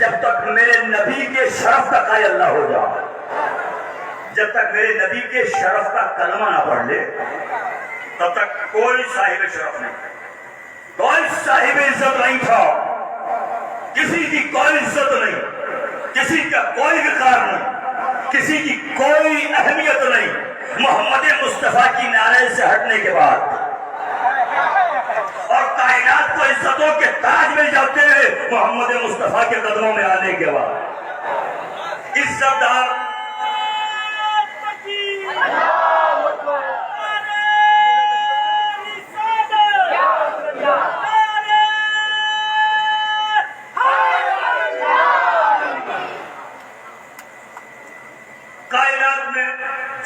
جب تک میرے نبی کے شرف کا قائل نہ ہو جا، جب تک میرے نبی کے شرف کا کلمہ نہ پڑھ لے، تب تک کوئی صاحب شرف نہیں، کوئی صاحب عزت نہیں تھا، کسی کی کوئی عزت نہیں، کسی کا کوئی وقار نہیں، کسی کی کوئی اہمیت نہیں محمد مصطفیٰ کی نعرے سے ہٹنے کے بعد، اور کائنات کو عزتوں کے تاج مل جاتے ہیں محمد مصطفیٰ کے قدموں میں آنے کے بعد۔ عزت دار کائنات میں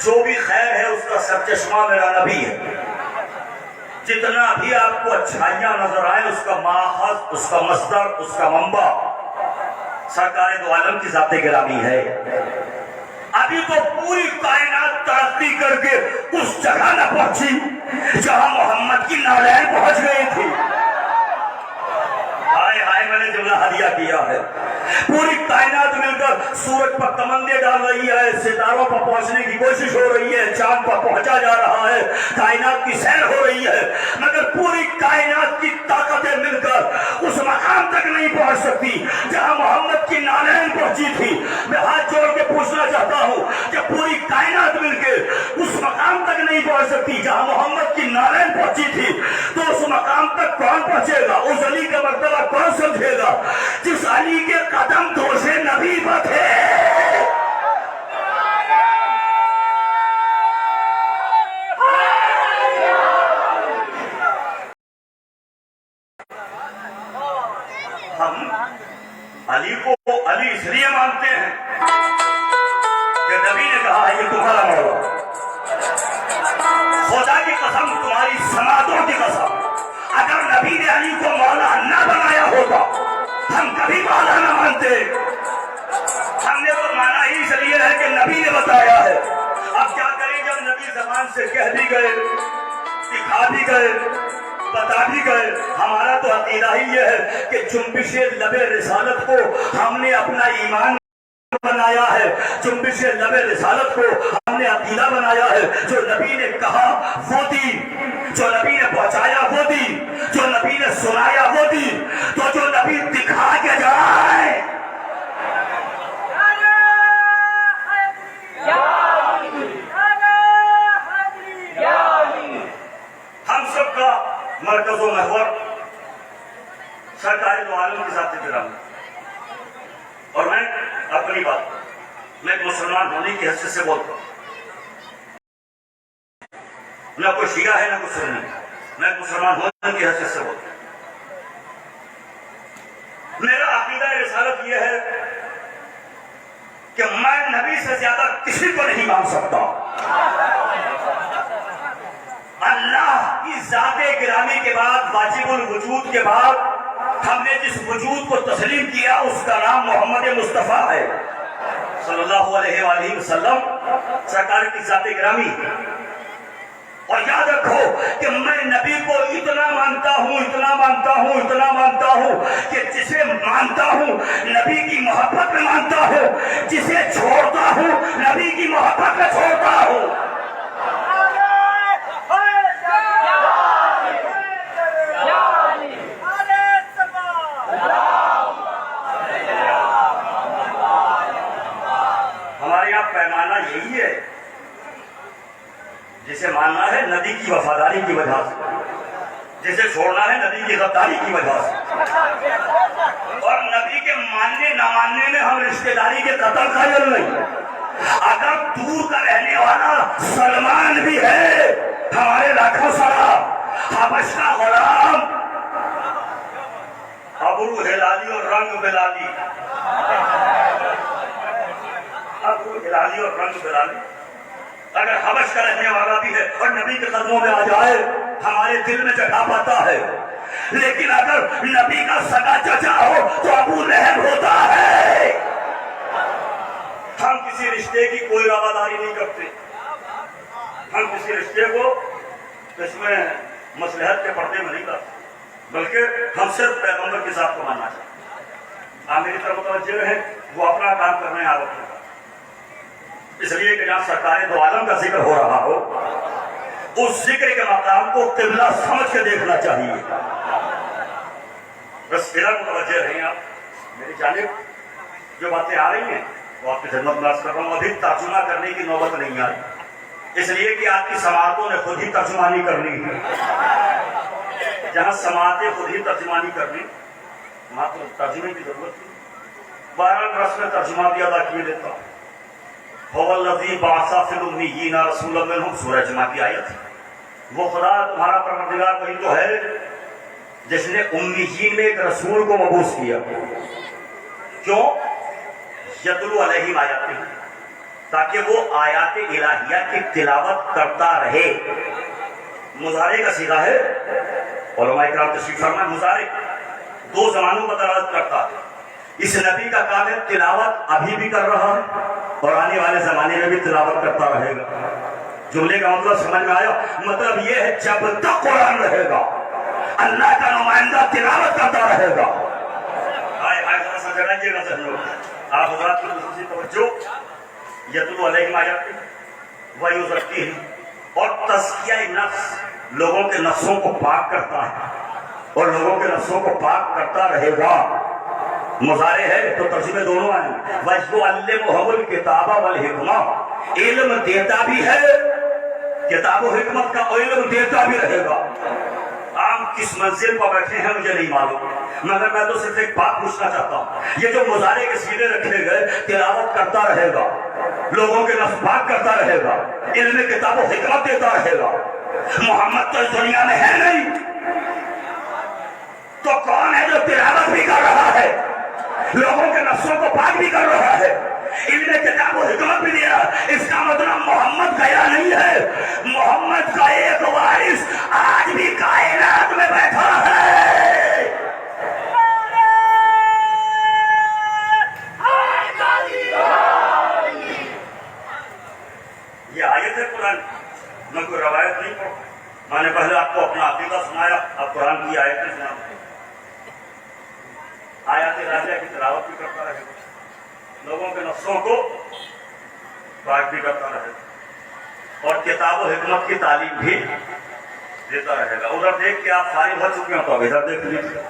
جو بھی خیر ہے اس کا سرچشمہ میرا نبی ہے۔ جتنا بھی آپ کو اچھائیاں نظر آئے اس کا ماخذ، اس کا مصدر، اس کا منبع سرکار دو عالم کی ذات گرامی ہے۔ ابھی تو پوری کائنات ترقی کر کے اس جگہ نہ پہنچی جہاں محمد کی نعرین پہنچ گئی تھی۔ ہائے ہائے میں نے جملہ ہدیہ کیا ہے۔ پوری کائنات مل کر سورج پر کمندیں ڈال رہی ہے، ستاروں پر پہنچنے کی کوشش ہو رہی ہے، چاند پر پہنچا جا رہا ہے، کائنات کی سیر ہو رہی ہے، مگر پوری کائنات کی طاقتیں مل کر اس مقام تک نہیں پہنچ سکتی جہاں محمد کی نعرین پہنچی تھی۔ میں ہاتھ جوڑ کے پوچھنا چاہتا ہوں کہ پوری کائنات مل کے اس مقام تک نہیں پہنچ سکتی جہاں محمد کی نعرین پہنچی تھی، تو اس مقام تک کون پہنچے گا؟ اس علی کا مرتبہ کون سمجھے گا جس علی کے قدم دوشے نبی پر تھے؟ ہم علی کو علی اس لیے مانتے ہیں کہ نبی نے کہا ہے یہ تمہارا مولا، خدا کی قسم، تمہاری سماعتوں کی قسم، اگر نبی نے علی کو مولا نہ بنایا ہوتا ہم کبھی مولا نہ مانتے۔ ہم نے تو مانا ہی اس لیے ہے کہ نبی نے بتایا ہے۔ اب کیا کریں جب نبی زبان سے کہہ بھی گئے، دکھا بھی گئے، بتا بھی گئے؟ ہمارا تو عقیدہ ہی یہ ہے کہ جنبش لب رسالت کو ہم نے اپنا ایمان بنایا ہے، جنبش لب رسالت کو ہم نے عقیدہ بنایا ہے۔ جو نبی نے کہا وہ دین، جو نبی نے پہنچایا وہ دین، جو نبی نے سنایا وہ دین، تو جو نبی دکھا کے جائے ہم سب کا مرکز و محور سرکار دو عالم کی ذات گرامی۔ اور میں اپنی بات میں مسلمان ہونے کی حیثیت سے بولتا ہوں، نہ کوئی شیعہ ہے نہ کوئی سنی، میں مسلمان ہونے کی حیثیت سے بولتا ہوں۔ میرا عقیدہ رسالت یہ ہے کہ میں نبی سے زیادہ کسی کو نہیں مان سکتا۔ اللہ کی ذات گرامی کے بعد، واجب الوجود کے بعد ہم نے جس وجود کو تسلیم کیا اس کا نام محمد مصطفیٰ ہے صلی اللہ علیہ وآلہ وسلم، سرکار کی ذات گرامی۔ اور یاد رکھو کہ میں نبی کو اتنا مانتا ہوں، اتنا مانتا ہوں، اتنا مانتا ہوں کہ جسے مانتا ہوں نبی کی محبت میں مانتا ہوں، جسے چھوڑتا ہوں نبی کی محبت میں چھوڑتا ہوں۔ ہمارے یہاں پیمانہ یہی ہے، جسے ماننا ہے نبی کی وفاداری کی وجہ سے، جسے چھوڑنا ہے نبی کی غداری کی وجہ سے۔ اور نبی کے ماننے نہ ماننے میں ہم رشتہ داری کے قتل قائل نہیں۔ اگر دور کا رہنے والا سلمان بھی ہے ہمارے لاکھوں سارا، حبش کا غلام، ابرو ہلالی اور رنگ بلالی، ابرو ہلالی اور رنگ بلالی، اگر حبش کا رہنے والا بھی ہے اور نبی کے قدموں میں آ جائے ہمارے دل میں جگہ پاتا ہے۔ لیکن اگر نبی کا سگا چچا ہو تو ابو لہب ہوتا ہے۔ ہم کسی رشتے کی کوئی رواداری نہیں کرتے، ہم کسی رشتے کو اس میں مصلحت کے پردے میں نہیں کرتے، بلکہ ہم صرف پیغمبر کے ساتھ کو ماننا چاہتے ہیں۔ آپ میری طرف متوجہ ہیں، وہ اپنا کام کر رہے ہیں، آپ اپنا کام، اس لیے کہ جہاں سرکار دو عالم کا ذکر ہو رہا ہو اس ذکر کے مقام کو قبلہ سمجھ کے دیکھنا چاہیے۔ بس ادھر متوجہ رہیں آپ میری جانب، جو باتیں آ رہی ہیں وہ آپ کی خدمت میں عرض کر رہا ہوں۔ ابھی ترجمہ کرنے کی نوبت نہیں آئی، اس لیے کہ آپ کی سماعتوں نے خود ہی ترجمانی کرنی ہے۔ جہاں سماعتیں خود ہی ترجمانی کرنی، وہاں تو ترجمے کی ضرورت نہیں۔ 12 رس میں ترجمہ بھی ادا کیے دیتا ہوں۔ هو الذی بعث فی الامیین رسولا منہم، سورہ جمعہ کی آیت ہے۔ وہ خدا تمہارا پروردگار وہی تو ہے جس نے امیین میں ایک رسول کو مبعوث کیا۔ کیوں؟ یتلو علیہم آیاتہ، تاکہ وہ آیات الہیہ کی تلاوت کرتا رہے۔ مضارع کا صیغہ ہے، علماء کرام تشریف فرمائے، مضارع 2 زمانوں پر تلاوت کرتا ہے۔ اس نبی کا کام ہے تلاوت ابھی بھی کر رہا ہے اور آنے والے زمانے میں بھی تلاوت کرتا رہے گا۔ جملے کا مطلب سمجھ میں آیا؟ مطلب یہ ہے جب تک قرآن رہے گا اللہ کا نمائندہ تلاوت کرتا رہے گا۔ ذرا سا جگائیے گا ذہنوں، آپ حضرات کی خصوصی توجہ، یتلو علیہم آیاتہ ویزکیہم، اور تزکیہ نفس، لوگوں کے نفسوں کو پاک کرتا ہے اور لوگوں کے نفسوں کو پاک کرتا رہے گا۔ مضارع ہے تو ترجمے دونوں آئیں۔ وَيُعَلِّمُهُمُ الْكِتَابَ وَالْحِکْمَةَ، علم دیتا بھی ہے، کتاب و حکمت کا علم دیتا بھی رہے گا۔ آپ کس منزل پر بیٹھے ہیں مجھے نہیں معلوم، مگر میں تو صرف ایک بات پوچھنا چاہتا ہوں، یہ جو مضارع کے سینے رکھے گئے، تلاوت کرتا رہے گا، لوگوں کے نفس پاک کرتا رہے گا، علم کتاب و حکمت دیتا رہے گا، محمد تو اس دنیا میں ہے نہیں، تو کون ہے جو تلاوت بھی کر رہا ہے، لوگوں کے نفسوں کو پاک بھی کر رہا ہے، علم کتاب و حکمت بھی دیا؟ اس کا مطلب محمد گیا نہیں ہے، محمد کا ایک وارث آج بھی کائنات میں بیٹھا ہے۔ یہ آیت ہے قرآن، میں کوئی روایت نہیں پڑھتا، میں نے پہلے آپ کو اپنا عقیدہ سنایا، اب قرآن کی آیتیں سنا، آیات الہیہ کی تلاوت بھی کرتا رہے گا، لوگوں کے نفسوں کو پاک بھی کرتا رہے گا، اور کتاب و حکمت کی تعلیم بھی دیتا رہے گا۔ ادھر دیکھ کے آپ فارغ ہو چکے ہیں تو اب ادھر دیکھ لیجیے،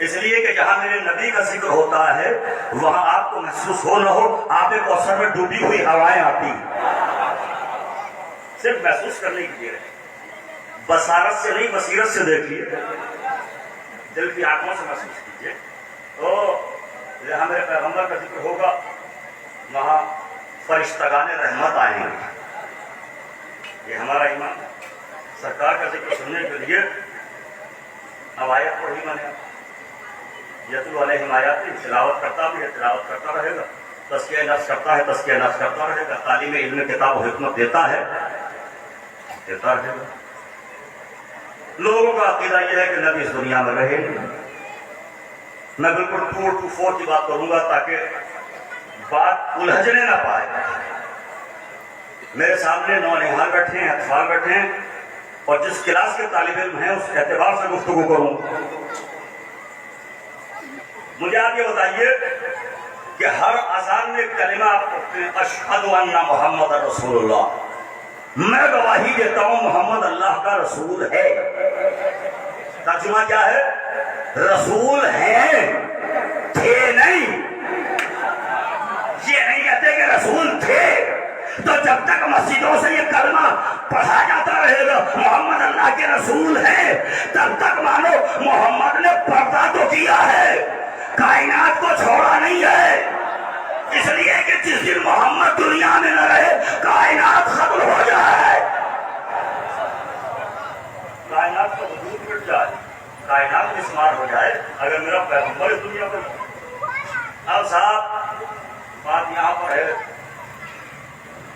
اس لیے کہ جہاں میرے نبی کا ذکر ہوتا ہے وہاں آپ کو محسوس ہو نہ ہو، آب کوثر میں ڈوبی ہوئی ہوائیں آتی ہیں، صرف محسوس کرنے کے لیے، بصارت سے نہیں بصیرت سے دیکھیے، دل کی آنکھوں سے محسوس کیجیے۔ تو جہاں میرے پیغمبر کا ذکر ہوگا وہاں فرشتگان رحمت آئیں گے، یہ ہمارا ایمان ہے۔ سرکار کا ذکر سننے کے لیے اب آیت پڑھی میں نے، یتلو علیہم آیاتہ، تلاوت کرتا بھی ہے، تلاوت کرتا رہے گا، تزکیہ نفس کرتا ہے، تزکیہ نفس کرتا رہے گا، تعلیم علم کتاب و حکمت دیتا ہے، دیتا رہے گا۔ لوگوں کا عقیدہ یہ ہے کہ نبی اس دنیا میں رہے نہیں۔ میں بالکل 2 to 4 کی بات کروں گا تاکہ بات الجھنے نہ پائے۔ میرے سامنے نونہال بیٹھے ہیں، اطفال بیٹھے ہیں، اور جس کلاس کے طالب علم ہیں اس اعتبار سے گفتگو کروں۔ مجھے آپ یہ بتائیے کہ ہر اذان میں کلمہ آپ پڑھتے ہیں، اشہد ان محمد رسول اللہ، میں گواہی دیتا ہوں محمد اللہ کا رسول ہے۔ ترجمہ کیا ہے؟ رسول ہیں، تھے نہیں۔ یہ نہیں کہتے کہ رسول تھے، تو جب تک مسجدوں سے یہ کلمہ پڑھا جاتا رہے گا محمد اللہ کے رسول ہیں، تب تک مانو محمد نے پردہ تو کیا ہے، کائنات کو چھوڑا نہیں ہے۔ اس لیے کہ جس دن محمد دنیا میں نہ رہے کائنات ختم ہو جائے، کائنات کا وجود مٹ جائے، کائنات مسمار ہو جائے اگر میرا پیغمبر اس دنیا پر۔ اب صاحب بات یہاں پر ہے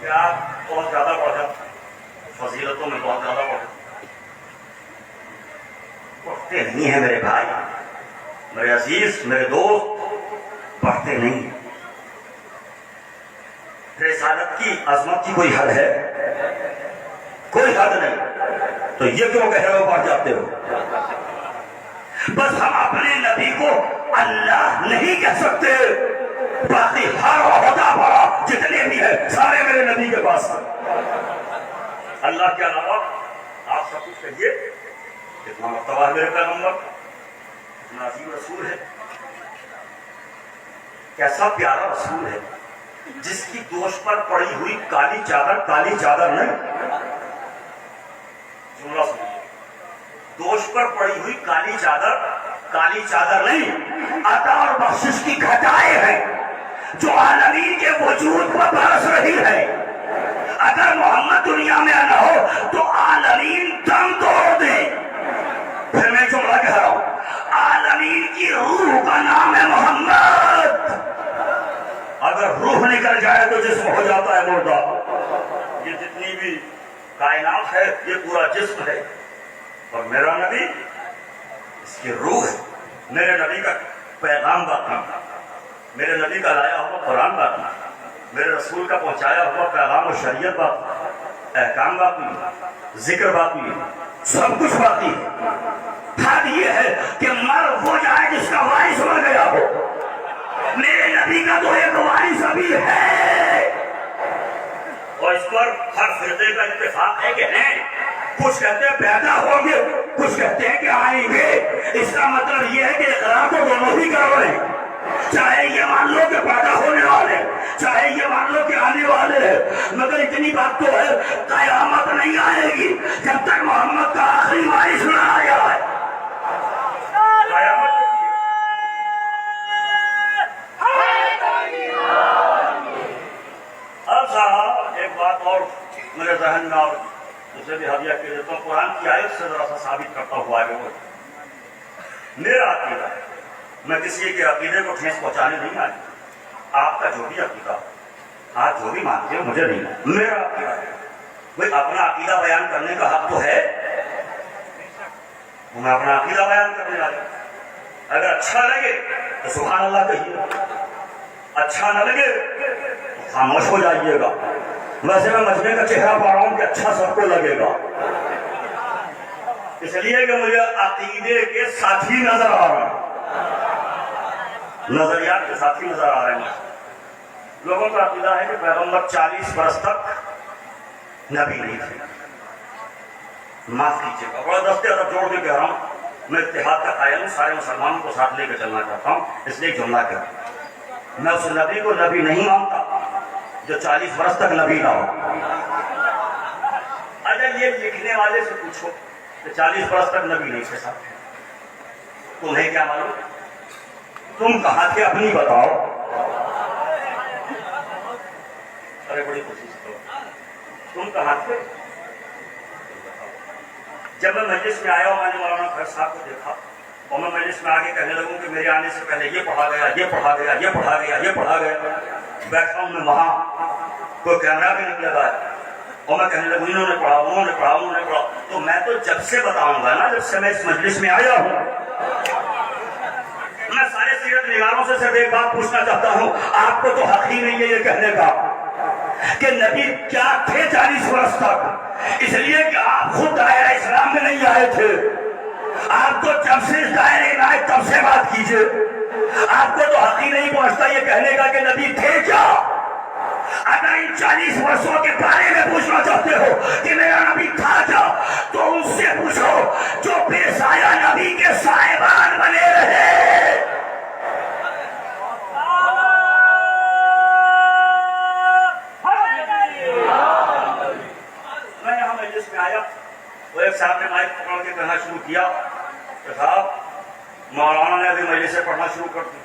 کہ آپ بہت زیادہ بڑھ جاتے، فضیلتوں میں بہت زیادہ پڑھتے نہیں ہیں میرے بھائی، میرے عزیز، میرے دوست، پڑھتے نہیں۔ رسالت کی عظمت کی کوئی حد ہے؟ کوئی حد نہیں، تو یہ کیوں کہہ رہے ہو پڑھ جاتے ہو؟ بس ہم اپنے نبی کو اللہ نہیں کہہ سکتے، باقی ہر عہدہ بڑا جتنے بھی ہیں سارے میرے نبی کے پاس ہیں۔ اللہ کے علاوہ آپ سب کچھ کہیے، کتنا مرتبہ ہے میرے پیغمبر، کتنا عظیم رسول ہے، کیسا پیارا رسول ہے جس کی دوش پر پڑی ہوئی کالی چادر نہیں، جملہ سنیے، دوش پر پڑی ہوئی کالی چادر نہیں، عطا اور بخشش کی گھٹائیں ہیں جو عالمین کے وجود پر برس رہی ہے۔ اگر محمد دنیا میں نہ ہو تو عالمین دم توڑ دے۔ پھر میں جملہ کہہ رہا ہوں، عالمین کی روح کا نام ہے محمد۔ اگر روح نکل جائے تو جسم ہو جاتا ہے مردہ۔ یہ جتنی بھی کائنات ہے یہ پورا جسم ہے، اور میرا نبی اس کی روح ہے۔ میرے نبی کا پیغام باقی، میرے نبی کا لایا ہوا قرآن باقی، میرے رسول کا پہنچایا ہوا پیغام و شریعت باقی، احکام باقی، ذکر باقی، سب کچھ باقی ہے۔ حد یہ ہے کہ مر ہو جائے جس کا وارث مر گیا ہو، میرے نبی کا تو ایک وارث ابھی ہے، اور اس پر ہر فرقے کا اتفاق ہے کہ ہیں۔ کچھ کہتے ہیں پیدا ہوں گے، کچھ کہتے ہیں کہ آئیں گے۔ اس کا مطلب یہ ہے کہ اقرار تو دونوں ہی کر رہے ہیں، چاہے یہ مان لو کہ پیدا ہونے والے، چاہے یہ مان لو کہ آنے والے ہیں، مگر اتنی بات تو ہے قیامت نہیں آئے گی جب تک محمد کا آخری وارث نہ آیا ہے۔ قیامت اب صاحب ایک بات اور میرے ذہن میں، اور اسے بھی حالیہ کر دیتا ہوں، قرآن کی آیت سے ذرا سا ثابت کرتا ہوا ہے۔ میرا عقیدہ ہے، میں کسی کے عقیدے کو ٹھیس پہنچانے نہیں آئی، آپ کا جو بھی عقیدہ، آپ جو بھی مانتے ہو مجھے نہیں، میرا عقیدہ ہے۔ کوئی اپنا عقیدہ بیان کرنے کا حق تو ہے، میں اپنا عقیدہ بیان کرنے والا، اگر اچھا لگے تو سبحان اللہ کہیے، اچھا نہ لگے تو خاموش ہو جائیے گا۔ ویسے میں مجمع کا چہرہ پا رہا ہوں کہ اچھا سب کو لگے گا، اس لیے کہ مجھے عقیدے کے ساتھی نظر آ رہے ہیں، نظریات کے ساتھی نظر آ رہے ہیں۔ لوگوں کا عقیدہ ہے کہ پیغمبر 40 برس تک نبی نہیں تھے۔ معاف کیجیے گا، بڑا دستے ادب جوڑ کے کہہ رہا ہوں، میں اتحاد کا قائل ہوں، سارے مسلمانوں کو ساتھ لے کے چلنا چاہتا ہوں، اس لیے جملہ کہہ رہا ہوں۔ میں اس نبی کو نبی نہیں مانتا جو 40 برس تک نبی نہ ہو۔ اگر یہ لکھنے والے سے پوچھو کہ 40 برس تک نبی نہیں تھے صاحب، تمہیں کیا معلوم، تم کہاں تھے اپنی بتاؤ۔ ارے بڑی کوشش کرو، تم کہاں تھے؟ جب میں مجلس میں آیا ہوں، میں نے مولانا خیر صاحب کو دیکھا اور میں مجلس میں آگے کہنے لگوں کہ میرے آنے سے پہلے یہ پڑھا گیا، یہ پڑھا گیا، یہ پڑھا گیا، یہ پڑھا گیا، بیٹھا ہوں میں وہاں، کوئی کیمرہ بھی نہیں لگا ہے، اور میں کہنے لگوں انہوں نے پڑھا، انہوں نے پڑھا، انہوں نے پڑھا، تو میں تو جب سے بتاؤں گا نا، جب سے میں اس مجلس میں آیا ہوں۔ میں سارے سیرت نگاروں سے صرف ایک بات پوچھنا چاہتا ہوں، آپ کو تو حق ہی نہیں ہے یہ کہنے کا کہ نبی کیا تھے 40 برس تک، اس لیے کہ آپ خود دائرہ اسلام میں نہیں آئے تھے۔ آپ تو جب سے اس دائرے میں آئے تب سے بات کیجئے، آپ کو تو حق ہی نہیں پہنچتا یہ کہنے کا کہ نبی تھے کیا۔ اگر ان 40 برسوں کے بارے میں پوچھنا چاہتے ہو کہ میرا نبی تھا کیا، تو ان سے پوچھو جو بے سایہ نبی کے صاحبان بنے رہے۔ میں یہاں مجلس میں آیا، وہ ایک صاحب نے مائک پکڑ کے کہنا شروع کیا کہ صاحب مولانا نے ابھی مجلس سے پڑھنا شروع کر دیا۔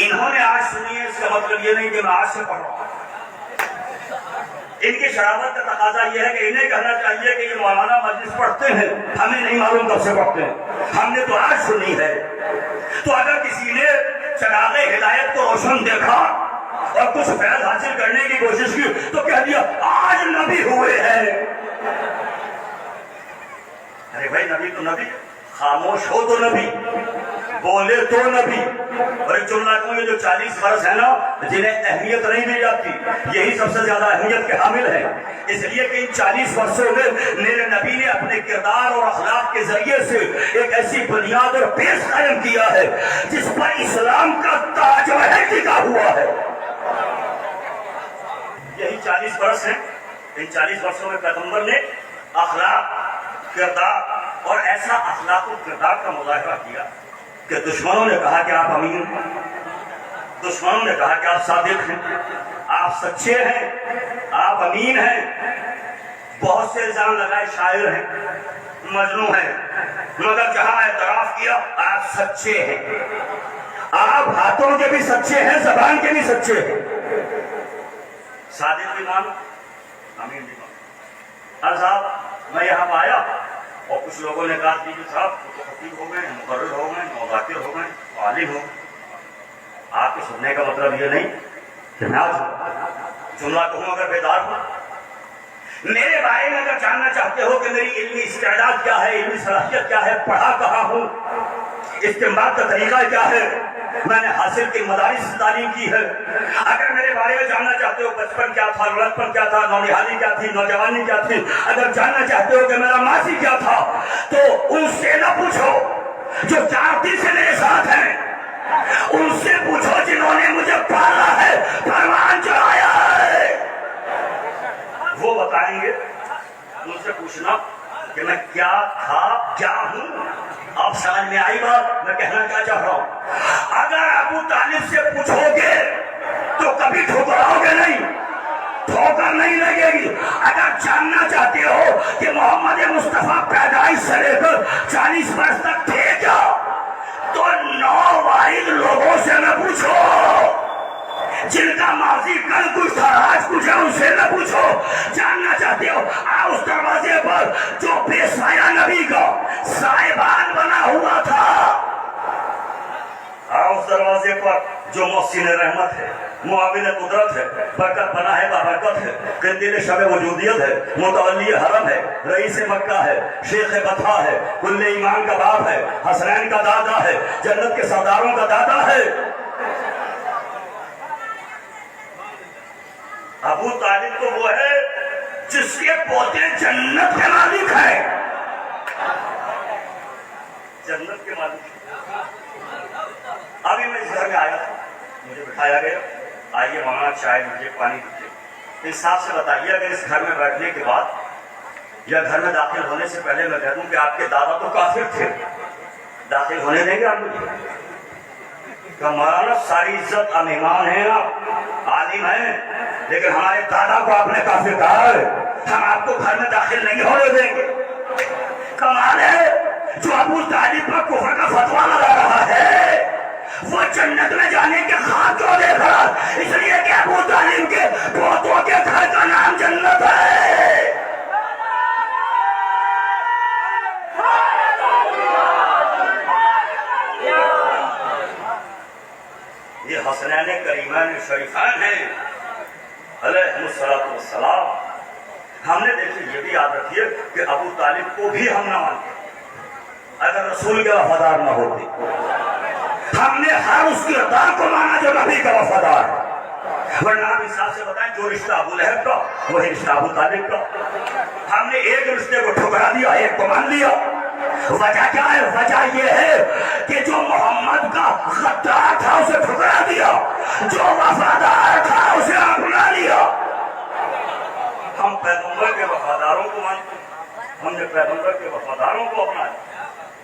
انہوں نے آج سنی ہے، اس کا مطلب یہ نہیں کہ میں آج سے پڑھ رہا ہوں۔ ان کی شرافت کا تقاضا یہ ہے کہ انہیں کہنا چاہیے کہ یہ مولانا مجلس پڑھتے ہیں، ہمیں نہیں معلوم کب سے پڑھتے ہیں، ہم نے تو آج سنی ہے۔ تو اگر کسی نے چراغ ہدایت کو روشن دیکھا اور کچھ فیض حاصل کرنے کی کوشش کی تو کہہ دیا آج نبی ہوئے ہیں۔ ارے بھائی نبی تو نبی، خاموش ہو تو نبی، بولے تو نبی. اور ایک جملہ کہوں، یہ جو 40 برس ہے نا جنہیں اہمیت نہیں دی جاتی، یہی سب سے زیادہ اہمیت کے حامل ہیں. اس لیے کہ ان 40 برسوں میں میرے نبی نے اپنے کردار اور اخلاق کے ذریعے سے ایک ایسی بنیاد اور بیس قائم کیا ہے جس پر اسلام کا تاج ٹکا ہوا ہے. یہی 40 برس ہیں. ان 40 برسوں میں پیغمبر نے اخلاق، کردار اور ایسا اخلاق و کردار کا مظاہرہ کیا کہ دشمنوں نے کہا کہ آپ امین ہیں، دشمنوں نے کہا کہ آپ صادق ہیں، آپ سچے ہیں، آپ امین ہیں. بہت سے الزام لگائے شاعر ہیں، مجنون ہیں، مگر جہاں اعتراف کیا آپ سچے ہیں، آپ ہاتھوں کے بھی سچے ہیں، زبان کے بھی سچے ہیں. صادق بھی مانو، امین بھی مانو. صاحب میں یہاں پہ آیا اور کچھ لوگوں نے کہا کہ صاحب تو خطیب ہو گئے، مقرر ہو گئے، مذاکر ہو گئے، عالم ہو. آپ کے سننے کا مطلب یہ نہیں کہ میں آج جملہ کہوں اگر بیدار ہوں. میرے بارے میں اگر جاننا چاہتے ہو کہ میری علمی استعداد کیا ہے، علمی صلاحیت کیا ہے، پڑھا کہاں ہوں، استعمال کا طریقہ کیا ہے، میں نے حاصل کی مدارس سے تعلیم کی ہے، اگر میرے بارے میں جاننا چاہتے ہو بچپن کیا تھا، لڑکپن کیا تھا، نونہالی کیا تھی، نوجوانی کیا تھی، اگر جاننا چاہتے ہو کہ میرا ماضی کیا تھا، تو ان سے نہ پوچھو جو 4 دن سے میرے ساتھ ہیں، ان سے پوچھو جنہوں نے مجھے پالا ہے، فرمان چڑھایا ہے. وہ بتائیں گے. ان سے پوچھنا کہ میں کیا تھا، کیا ہوں. آپ سمجھ میں آئی بات میں کہنا کیا چاہ رہا ہوں؟ اگر ابو طالب سے پوچھو گے تو کبھی ٹھکراؤ گے نہیں، ٹھوکر نہیں لگے گی. اگر جاننا چاہتے ہو کہ محمد مصطفیٰ پیدائش سے لے کر 40 برس تک تھے کیا، تو 9 واحد لوگوں سے نہ پوچھو جن کا ماضی کل کچھ تھا آج کچھ ہے، ان سے نہ پوچھو. جاننا چاہتے ہو آؤ اس دروازے پر جو بے سایہ نبی کا سائبان بنا ہوا تھا، آؤ اس دروازے پر جو محسن رحمت ہے، معاون قدرت ہے، برکت بنا ہے، بابرکت ہے، قندیل شب وجودیت ہے، متولی حرم ہے، رئیس مکہ ہے، شیخ بطحا ہے، کل ایمان کا باپ ہے، حسنین کا دادا ہے، جنت کے سرداروں کا دادا ہے. ابو طالب تو وہ ہے جس کے پوتے جنت کے مالک ہیں، جنت کے مالک. ابھی میں اس گھر میں آیا تھا، مجھے بٹھایا گیا، آئیے وہاں چائے مجھے پانی دیجیے. انصاف سے بتائیے اگر اس گھر میں بیٹھنے کے بعد یا گھر میں داخل ہونے سے پہلے میں کہہ دوں کہ آپ کے دادا تو کافر تھے، داخل ہونے دیں گے آپ مجھے؟ مولانا ساری عزت ہم ایمان ہیں، آپ عالم ہیں، لیکن ہمارے دادا کو آپ نے کافر کہا ہے، ہم آپ کو گھر میں داخل نہیں ہونے دیں گے. کمال ہے جو ابو طالب پر کفر کا فتویٰ لگا رہا ہے وہ جنت میں جانے کے خواب کیوں دیکھ رہا؟ اس لیے کہ ابو طالب کے پوتوں کے گھر کا نام جنت ہے. یہ حسنین کریمین شریفین ہیں علیہ السلام. ہم نے دیکھیں یہ بھی یاد رکھیے کہ ابو طالب کو بھی ہم نہ مانتے اگر رسول کے وفادار نہ ہوتے. ہم نے ہر اس کردار کو مانا جو نبی کا وفادار ہے. ورنہ آپ حساب سے بتائیں جو رشتہ ابو لہب کا وہی رشتہ ابو طالب کا. ہم نے ایک رشتے کو ٹھکرا دیا، ایک کو مان لیا. وجہ کیا ہے؟ وجہ یہ ہے کہ جو محمد کا غدار تھا اسے ٹھکرا دیا، جو وفادار تھا اسے اپنا لیا. ہم پیغمبر کے وفاداروں کو مانتے ہیں، ہم نے پیغمبر کے وفاداروں کو اپنایا.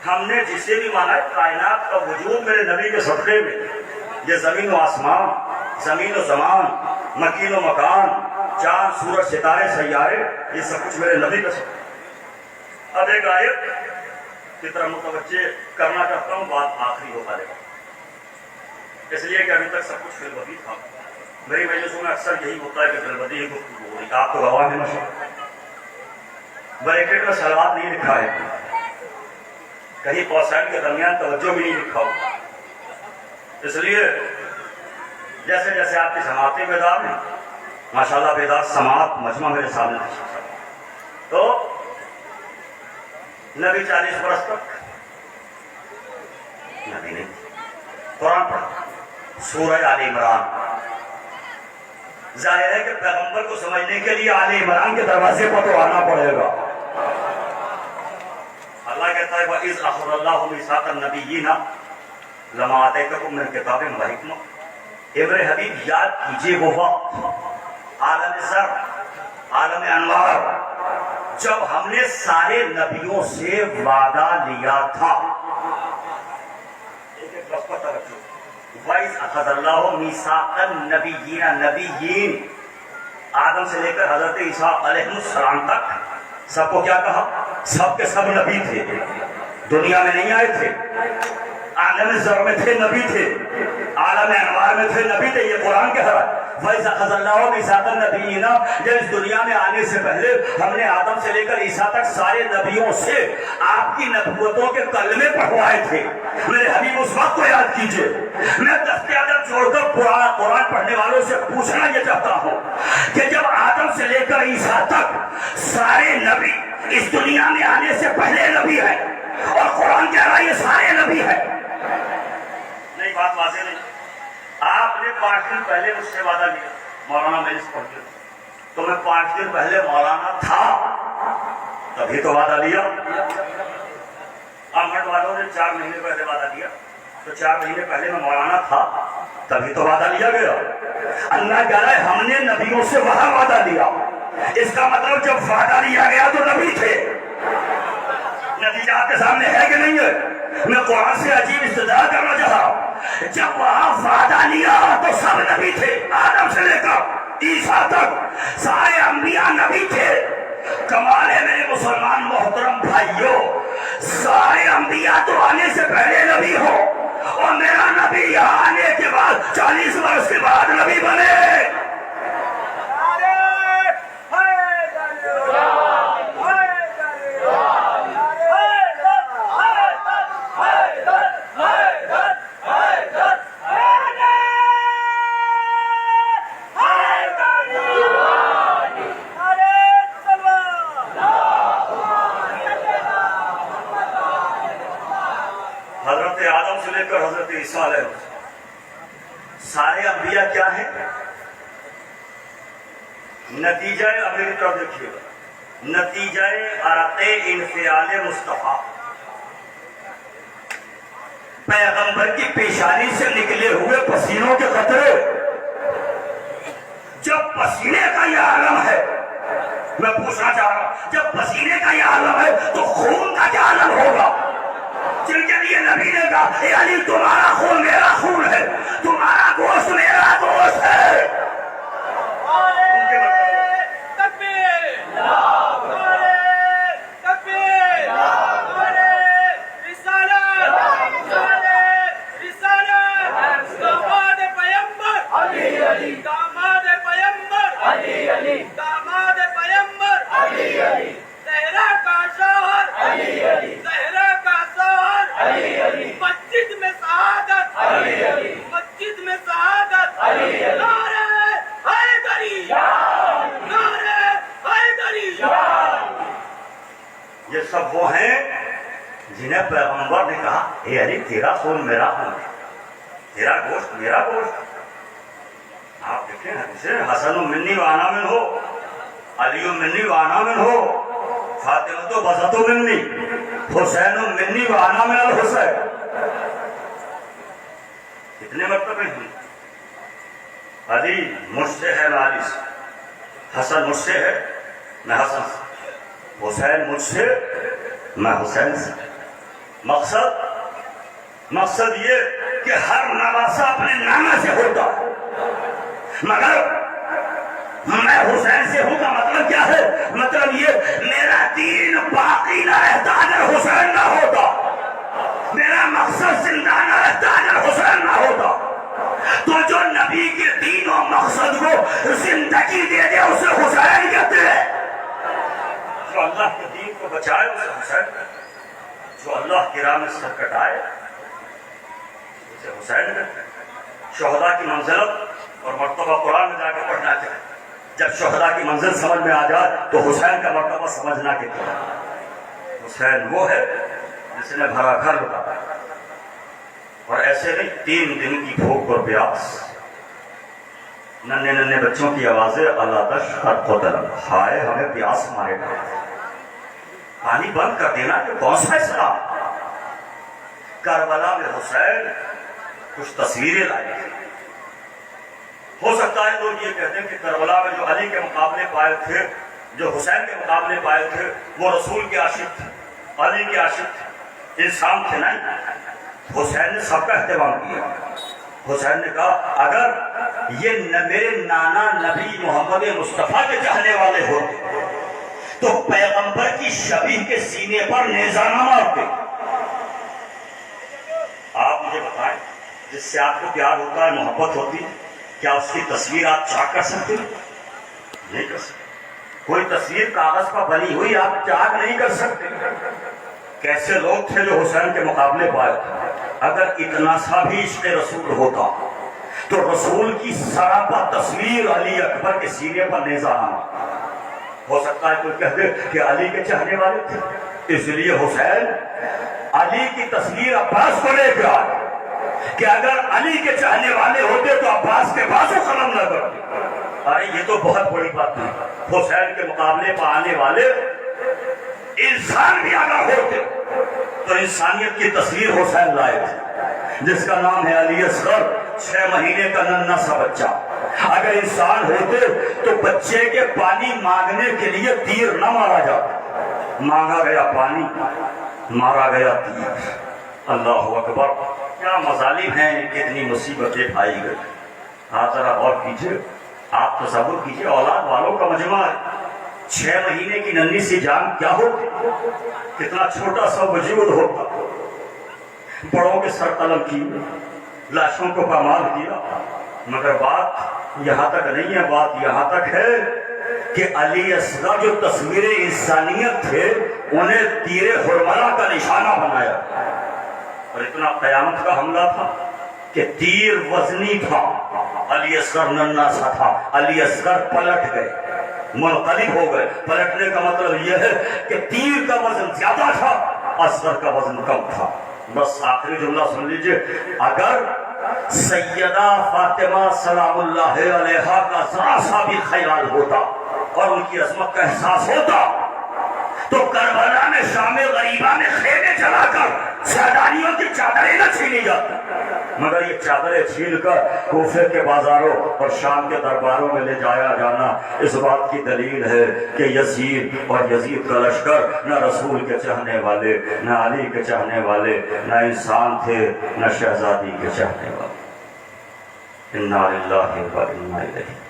ہم نے جسے بھی مانا ہے کائنات کا وجود میرے نبی کے صدقے میں. یہ زمین و آسمان، زمین و زمان، مکین و مکان، چاند سورج ستارے سیارے، یہ سب کچھ میرے نبی کا صدقے. اب ایک آیت کی طرح متوجہ کرنا چاہتا ہوں، بات آخری ہو پائے گا اس لیے کہ ابھی تک سب کچھ فلبدی تھا. میری مجلسوں میں اکثر یہی ہوتا ہے کہ فلبدی ہی گفتگو ہو رہی ہے. آپ کو گواہ ہے مشہور بریکٹ میں سلوات نہیں لکھا ہے، کہیں قوسین کے درمیان توجہ بھی نہیں لکھا ہو. اس لیے جیسے جیسے آپ کی سماعتیں بیدار ہیں ماشاءاللہ بیدار سماعت مجمع میرے سامنے تو نبی 40 برس تک نبی نہیں قرآن پڑھا سورہ آل عمران. ظاہر ہے کہ پیغمبر کو سمجھنے کے لیے آل عمران کے دروازے پر تو آنا پڑے گا. اللہ کہتا ہے وَإِذْ أَخَذَ اللَّهُ مِيثَاقَ النَّبِيِّينَ لَمَا آتَيْتُكُم مِّن كِتَابٍ وَحِكْمَةٍ. اے میرے حبیب یاد کیجئے وہ وقت عالم زر عالم انوار جب ہم نے سارے نبیوں سے وعدہ لیا تھا. ایک ایک لفظ پر توجہ. وَإِذْ أَخَذَ اللَّهُ مِيثَاقَ النَّبِيِّينَ نبیین آدم سے لے کر حضرت عیسیٰ علیہ السلام تک سب کو کیا کہا؟ سب کے سب نبی تھے. دنیا میں نہیں آئے تھے. عالم زر میں تھے نبی تھے. عالم انوار میں تھے نبی تھے. یہ قرآن کہہ رہا ہے وَإِذْ أَخَذَ اللَّهُ مِيثَاقَ النَّبِيِّينَ جب اس دنیا میں آنے سے پہلے ہم نے آدم سے لے کر عیسیٰ تک سارے نبیوں سے آپ کی نبوتوں کے کلمے پڑھوائے تھے. میرے حبیب اس وقت کو یاد کیجئے. میں دستیادر چھوڑ کر قرآن پڑھنے والوں سے پوچھنا یہ چاہتا ہوں کہ جب آدم سے لے کر عیسیٰ تک سارے نبی اس دنیا میں آنے سے پہلے نبی ہے اور قرآن کہہ رہا ہے یہ سارے نبی ہے. نہیں بات واضح نہیں. آپ نے 5 دن پہلے مجھ سے وعدہ لیا مولانا میں اس پڑھ کے تو میں 5 دن پہلے مولانا تھا تبھی تو وعدہ لیا. امہٹ والوں نے 4 مہینے پہلے وعدہ لیا تو 4 مہینے پہلے میں مولانا تھا تبھی تو وعدہ لیا گیا. اللہ کہہ رہا ہے ہم نے نبیوں سے وہاں وعدہ لیا. اس کا مطلب جب وعدہ لیا گیا تو نبی تھے. نتیجہ آپ کے سامنے ہے کہ نہیں ہے؟ میں قرآن سے عجیب استدلال کرنا چاہتا. جب وہاں وعدہ لیا تو سب نبی تھے. آدم سے لے کر عیسیٰ تک سارے انبیاء نبی تھے. کمال ہے میرے مسلمان محترم بھائیوں سارے انبیاء تو آنے سے پہلے نبی ہو اور میرا نبی یہاں آنے کے بعد 40 برس کے بعد نبی بنے. حضرت عیسیٰ علیہ سارے انبیاء کیا ہیں؟ نتیجہ اب میری طرف دیکھیے نتیجہ عرق انفعال مصطفیٰ پیغمبر کی پیشانی سے نکلے ہوئے پسینوں کے قطرے. جب پسینے کا یہ عالم ہے میں پوچھنا چاہ رہا ہوں جب پسینے کا یہ عالم ہے تو خون کا کیا عالم ہوگا؟ جن کے لیے نبی نے کہا اے علی تمہارا خون میرا خون ہے تمہارا گوشت میرا گوشت ہے. یہ سب وہ ہیں جنہیں پیغمبر نے کہا اے علی تیرا خون میرا خون ہے تیرا گوشت میرا گوشت. آپ دیکھیں حدیثیں حسن منی وانا من ہو علی منی وانا من ہو فاطمہ بزت منی حسین منی وانا من الحسین. کتنے مرتبے ہیں؟ علی مجھ سے ہے علی سے حسن مجھ سے ہے میں حسن سے حسین مجھ سے میں حسین سے. مقصد یہ کہ ہر نواسہ اپنے نانا سے ہوتا ہے مگر میں حسین سے ہوں کا مطلب کیا ہے؟ مطلب یہ میرا دین باقی نہ رہتا اگر حسین نہ ہوتا میرا مقصد زندہ نہ رہتا اگر حسین نہ ہوتا. تو جو نبی کے دین و مقصد کو زندگی دے دے اسے حسین کہتے ہیں. جو اللہ کے دین کو بچائے اسے حسین کہتے ہیں. جو اللہ کی راہ میں سر کٹائے اسے حسین کہتے ہیں. شہداء کی منزلت اور مرتبہ قرآن میں جا کے پڑھنا چاہیے. جب شہداء کی منزل سمجھ میں آ جائے تو حسین کا مرتبہ سمجھنا کہ حسین وہ ہے جس نے بھرا گھر لٹایا. اور ایسے نہیں 3 دن کی بھوک اور پیاس، ننے ننے بچوں کی آوازیں اللہ تشہد قتل، ہائے ہمیں پیاس مارے گا، پانی بند کر دینا، کہ کون سا اسلام؟ کربلا میں حسین کچھ تصویریں لائی تھی۔ ہو سکتا ہے لوگ یہ کہتے ہیں کہ کربلا میں جو علی کے مقابلے پائے تھے، جو حسین کے مقابلے پائے تھے، وہ رسول کے عاشق تھے، علی کے عاشق تھے، انسان تھے نہیں۔ حسین نے سب کا اہتمام کیا۔ حسین نے کہا اگر یہ میرے نانا نبی محمد مصطفیٰ کے چاہنے والے ہوتے تو پیغمبر کی شبیہ کے سینے پر نیزہ نہ مارتے۔ آپ مجھے بتائیں، جس سے آپ کو پیار ہوتا ہے، محبت ہوتی ہے، کیا اس کی تصویر آپ چاک کر سکتے ہیں؟ نہیں کر سکتے۔ کوئی تصویر کاغذ پر بنی ہوئی آپ چاک نہیں کر سکتے۔ کیسے لوگ تھے جو حسین کے مقابلے پائے تھے؟ اگر اتنا سا بھی عشق رسول ہوتا تو رسول کی سراپا تصویر علی اکبر کے سینے پر نیزہ نہ۔ ہو سکتا ہے کوئی کہہ دے کہ علی کے چاہنے والے تھے، اس لیے حسین علی کی تصویر عباس کو لے کے آئے کہ اگر علی کے چاہنے والے ہوتے تو عباس کے بازو قلم نہ کرتے۔ ارے یہ تو بہت بڑی بات نہیں۔ حسین کے مقابلے پر آنے والے انسان بھی اگر ہوتے تو انسانیت کی تصویر حسین لائے تھے، جس کا نام ہے علی اصغر، 6 مہینے کا ننھا سا بچہ۔ اگر انسان ہوتے تو بچے کے پانی مانگنے کے لیے تیر نہ مارا جاتا، مانگا گیا پانی، مارا گیا تیر۔ اللہ اکبر، کیا مظالم ہیں، کتنی مصیبتیں پائی گئی۔ آپ ذرا غور کیجئے، آپ تصور کیجئے، اولاد والوں کا مجمع ہے، 6 مہینے کی ننھی سی جان کیا ہوتی، کتنا چھوٹا سا وجود ہوتا۔ بڑوں کے سر قلم کی، لاشوں کو پامال کیا، مگر بات یہاں تک نہیں ہے، بات یہاں تک ہے کہ علی اصغر جو تصویر انسانیت تھے انہیں تیر حرملہ کا نشانہ بنایا، اور اتنا قیامت کا حملہ تھا کہ تیر وزنی تھا، علی اصغر ننھا سا تھا، علی اصغر پلٹ گئے، منقلب ہو گئے۔ پلٹنے کا مطلب یہ ہے کہ تیر کا وزن زیادہ تھا، اصغر کا وزن کم تھا۔ بس آخری جملہ سن لیجئے، اگر سیدہ فاطمہ سلام اللہ علیہا کا ذرا سا بھی خیال ہوتا اور ان کی عظمت کا احساس ہوتا تو کربلا میں شام غریبہ میں خیمے جلا کر سرداریوں کی چادریں نہ چھینی جاتی، مگر یہ چادریں چھین کر کوفے کے بازاروں اور شام کے درباروں میں لے جایا جانا اس بات کی دلیل ہے کہ یزید اور یزید کا لشکر نہ رسول کے چاہنے والے، نہ علی کے چاہنے والے، نہ انسان تھے، نہ شہزادی کے چاہنے والے۔ انا للہ و انا الیہ